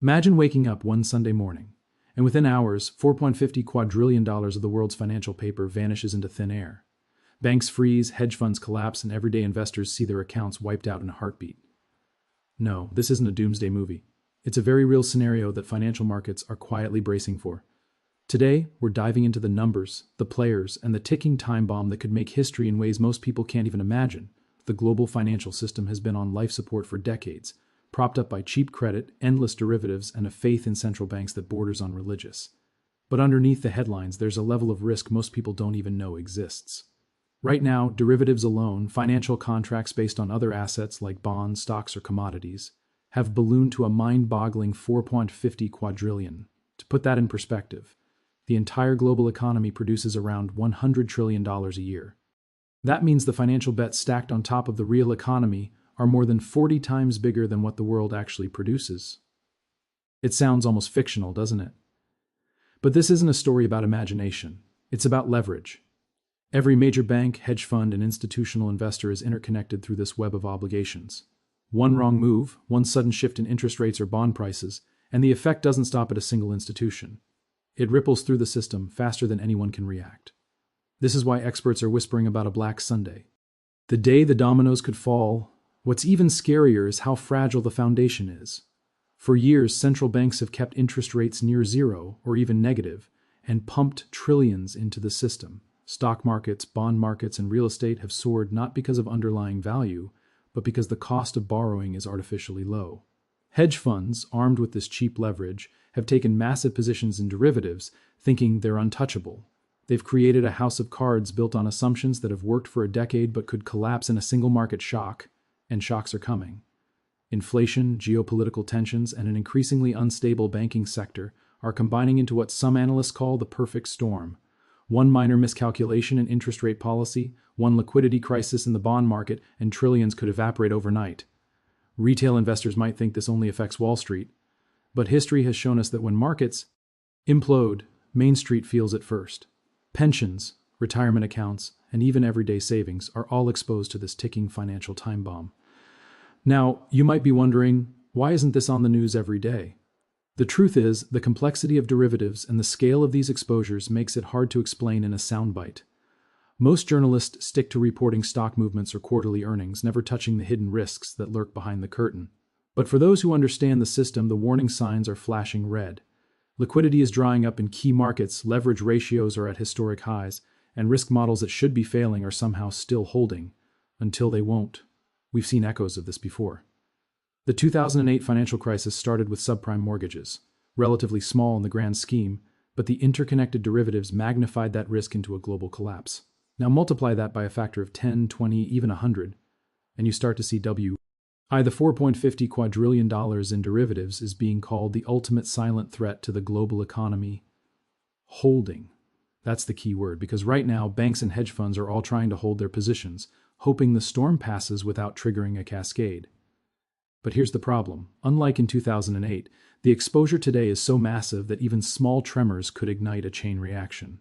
Imagine waking up one Sunday morning, and within hours, $4.50 quadrillion of the world's financial paper vanishes into thin air. Banks freeze, hedge funds collapse, and everyday investors see their accounts wiped out in a heartbeat. No, this isn't a doomsday movie. It's a very real scenario that financial markets are quietly bracing for. Today, we're diving into the numbers, the players, and the ticking time bomb that could make history in ways most people can't even imagine. The global financial system has been on life support for decades, propped up by cheap credit, endless derivatives, and a faith in central banks that borders on religious. But underneath the headlines, there's a level of risk most people don't even know exists. Right now, derivatives alone, financial contracts based on other assets like bonds, stocks, or commodities, have ballooned to a mind-boggling 4.50 quadrillion. To put that in perspective, the entire global economy produces around $100 trillion a year. That means the financial bets stacked on top of the real economy are more than 40 times bigger than what the world actually produces. It sounds almost fictional, doesn't it? But this isn't a story about imagination. It's about leverage. Every major bank, hedge fund, and institutional investor is interconnected through this web of obligations. One wrong move, one sudden shift in interest rates or bond prices, and the effect doesn't stop at a single institution. It ripples through the system faster than anyone can react. This is why experts are whispering about a Black Sunday. The day the dominoes could fall. What's even scarier is how fragile the foundation is. For years, central banks have kept interest rates near zero or even negative and pumped trillions into the system. Stock markets, bond markets, and real estate have soared not because of underlying value, but because the cost of borrowing is artificially low. Hedge funds, armed with this cheap leverage, have taken massive positions in derivatives, thinking they're untouchable. They've created a house of cards built on assumptions that have worked for a decade but could collapse in a single market shock, and shocks are coming. Inflation, geopolitical tensions, and an increasingly unstable banking sector are combining into what some analysts call the perfect storm. One minor miscalculation in interest rate policy, one liquidity crisis in the bond market, and trillions could evaporate overnight. Retail investors might think this only affects Wall Street, but history has shown us that when markets implode, Main Street feels it first. Pensions, retirement accounts, and even everyday savings are all exposed to this ticking financial time bomb. Now, you might be wondering, why isn't this on the news every day? The truth is, the complexity of derivatives and the scale of these exposures makes it hard to explain in a soundbite. Most journalists stick to reporting stock movements or quarterly earnings, never touching the hidden risks that lurk behind the curtain. But for those who understand the system, the warning signs are flashing red. Liquidity is drying up in key markets, leverage ratios are at historic highs, and risk models that should be failing are somehow still holding, until they won't. We've seen echoes of this before. The 2008 financial crisis started with subprime mortgages, relatively small in the grand scheme, but the interconnected derivatives magnified that risk into a global collapse. Now multiply that by a factor of 10, 20, even 100, and you start to see the $4.50 quadrillion in derivatives is being called the ultimate silent threat to the global economy. Holding. That's the key word, because right now banks and hedge funds are all trying to hold their positions, hoping the storm passes without triggering a cascade. But here's the problem. Unlike in 2008, the exposure today is so massive that even small tremors could ignite a chain reaction.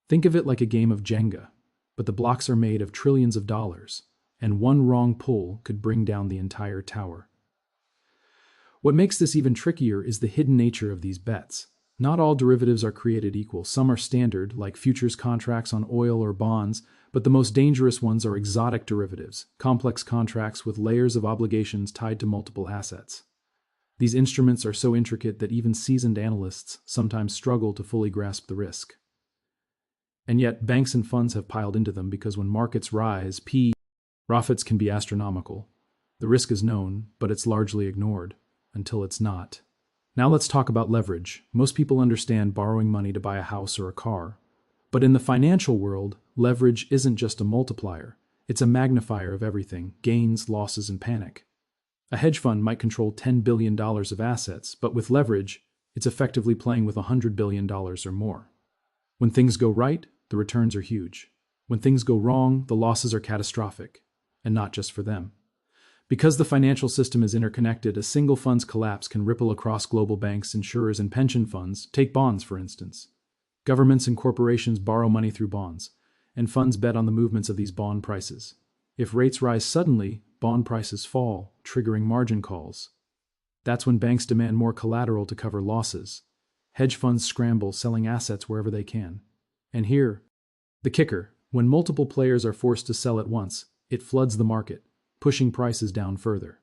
Think of it like a game of Jenga, but the blocks are made of trillions of dollars, and one wrong pull could bring down the entire tower. What makes this even trickier is the hidden nature of these bets. Not all derivatives are created equal. Some are standard, like futures contracts on oil or bonds, but the most dangerous ones are exotic derivatives, complex contracts with layers of obligations tied to multiple assets. These instruments are so intricate that even seasoned analysts sometimes struggle to fully grasp the risk. And yet, banks and funds have piled into them because when markets rise, profits can be astronomical. The risk is known, but it's largely ignored, until it's not. Now let's talk about leverage. Most people understand borrowing money to buy a house or a car. But in the financial world, leverage isn't just a multiplier. It's a magnifier of everything: gains, losses, and panic. A hedge fund might control $10 billion of assets, but with leverage, it's effectively playing with $100 billion or more. When things go right, the returns are huge. When things go wrong, the losses are catastrophic, and not just for them. Because the financial system is interconnected, a single fund's collapse can ripple across global banks, insurers, and pension funds. Take bonds, for instance. Governments and corporations borrow money through bonds, and funds bet on the movements of these bond prices. If rates rise suddenly, bond prices fall, triggering margin calls. That's when banks demand more collateral to cover losses. Hedge funds scramble, selling assets wherever they can. And here, the kicker, when multiple players are forced to sell at once, it floods the market, pushing prices down further.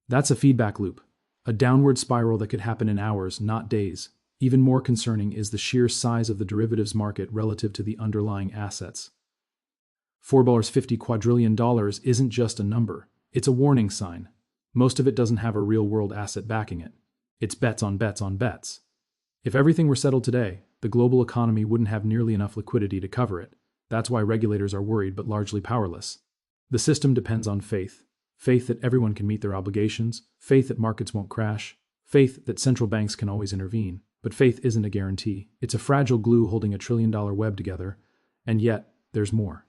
That's a feedback loop, a downward spiral that could happen in hours, not days. Even more concerning is the sheer size of the derivatives market relative to the underlying assets. $4.50 quadrillion isn't just a number, it's a warning sign. Most of it doesn't have a real-world asset backing it. It's bets on bets on bets. If everything were settled today, the global economy wouldn't have nearly enough liquidity to cover it. That's why regulators are worried but largely powerless. The system depends on faith. Faith that everyone can meet their obligations, faith that markets won't crash, faith that central banks can always intervene. But faith isn't a guarantee. It's a fragile glue holding a trillion-dollar web together. And yet, there's more.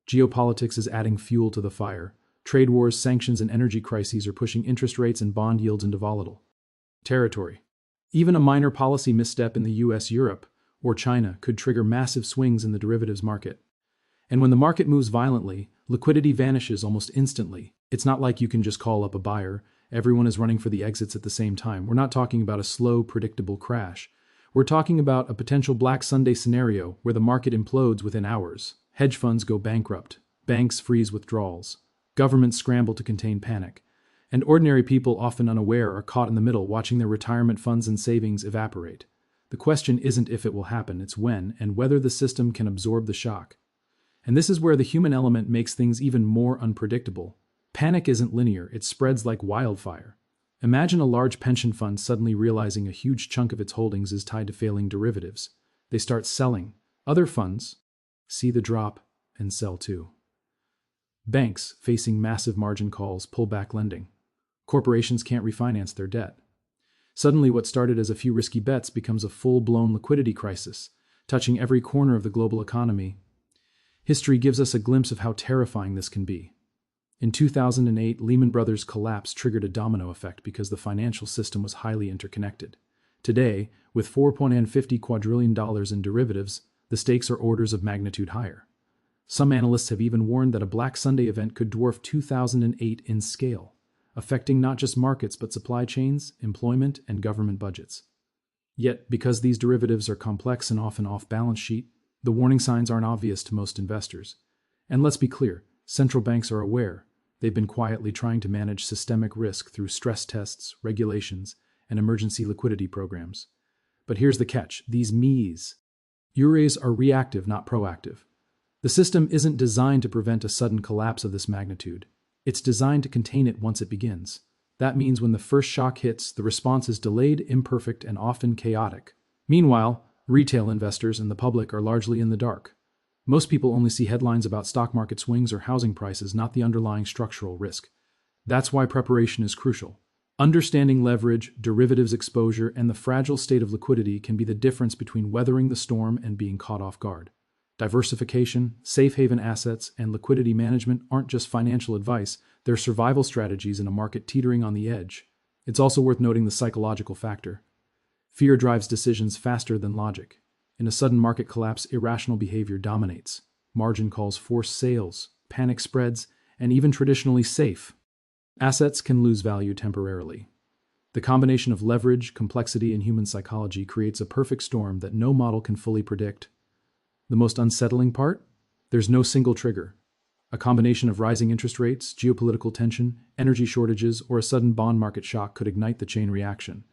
Geopolitics is adding fuel to the fire. Trade wars, sanctions, and energy crises are pushing interest rates and bond yields into volatile territory. Even a minor policy misstep in the US, Europe, or China could trigger massive swings in the derivatives market. And when the market moves violently, liquidity vanishes almost instantly. It's not like you can just call up a buyer. Everyone is running for the exits at the same time. We're not talking about a slow, predictable crash. We're talking about a potential Black Sunday scenario where the market implodes within hours. Hedge funds go bankrupt. Banks freeze withdrawals. Governments scramble to contain panic. And ordinary people, often unaware, are caught in the middle, watching their retirement funds and savings evaporate. The question isn't if it will happen, it's when, and whether the system can absorb the shock. And this is where the human element makes things even more unpredictable. Panic isn't linear, it spreads like wildfire. Imagine a large pension fund suddenly realizing a huge chunk of its holdings is tied to failing derivatives. They start selling. Other funds see the drop and sell too. Banks, facing massive margin calls, pull back lending. Corporations can't refinance their debt. Suddenly, what started as a few risky bets becomes a full-blown liquidity crisis, touching every corner of the global economy. History gives us a glimpse of how terrifying this can be. In 2008, Lehman Brothers' collapse triggered a domino effect because the financial system was highly interconnected. Today, with $4.5 quadrillion in derivatives, the stakes are orders of magnitude higher. Some analysts have even warned that a Black Sunday event could dwarf 2008 in scale, affecting not just markets but supply chains, employment, and government budgets. Yet, because these derivatives are complex and often off-balance sheet, the warning signs aren't obvious to most investors. And let's be clear, central banks are aware. They've been quietly trying to manage systemic risk through stress tests, regulations, and emergency liquidity programs. But here's the catch, these EURs are reactive, not proactive. The system isn't designed to prevent a sudden collapse of this magnitude. It's designed to contain it once it begins. That means when the first shock hits, the response is delayed, imperfect, and often chaotic. Meanwhile, retail investors and the public are largely in the dark. Most people only see headlines about stock market swings or housing prices, not the underlying structural risk. That's why preparation is crucial. Understanding leverage, derivatives exposure, and the fragile state of liquidity can be the difference between weathering the storm and being caught off guard. Diversification, safe haven assets, and liquidity management aren't just financial advice, they're survival strategies in a market teetering on the edge. It's also worth noting the psychological factor. Fear drives decisions faster than logic. In a sudden market collapse, irrational behavior dominates. Margin calls force sales, panic spreads, and even traditionally safe assets can lose value temporarily. The combination of leverage, complexity, and human psychology creates a perfect storm that no model can fully predict. The most unsettling part? There's no single trigger. A combination of rising interest rates, geopolitical tension, energy shortages, or a sudden bond market shock could ignite the chain reaction.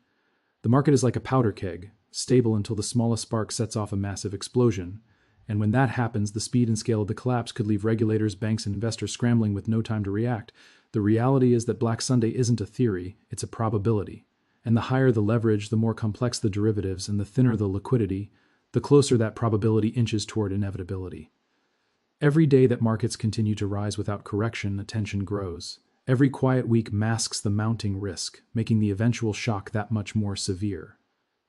The market is like a powder keg, stable until the smallest spark sets off a massive explosion. And when that happens, the speed and scale of the collapse could leave regulators, banks, and investors scrambling with no time to react. The reality is that Black Sunday isn't a theory, it's a probability. And the higher the leverage, the more complex the derivatives, and the thinner the liquidity, the closer that probability inches toward inevitability. Every day that markets continue to rise without correction, the tension grows. Every quiet week masks the mounting risk, making the eventual shock that much more severe.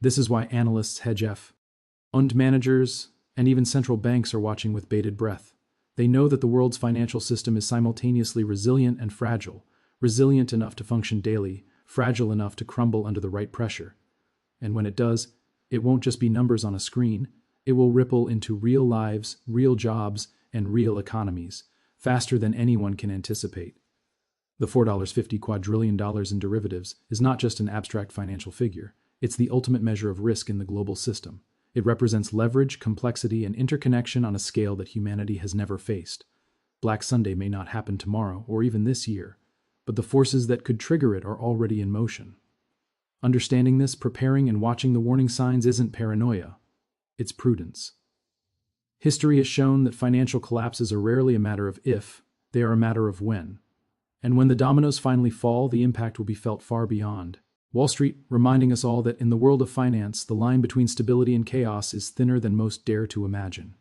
This is why analysts, hedge fund managers, and even central banks are watching with bated breath. They know that the world's financial system is simultaneously resilient and fragile, resilient enough to function daily, fragile enough to crumble under the right pressure. And when it does, it won't just be numbers on a screen, it will ripple into real lives, real jobs, and real economies, faster than anyone can anticipate. The $4.50 quadrillion in derivatives is not just an abstract financial figure, it's the ultimate measure of risk in the global system. It represents leverage, complexity, and interconnection on a scale that humanity has never faced. Black Sunday may not happen tomorrow or even this year, but the forces that could trigger it are already in motion. Understanding this, preparing, and watching the warning signs isn't paranoia, it's prudence. History has shown that financial collapses are rarely a matter of if, they are a matter of when. And when the dominoes finally fall, the impact will be felt far beyond Wall Street, reminding us all that in the world of finance, the line between stability and chaos is thinner than most dare to imagine.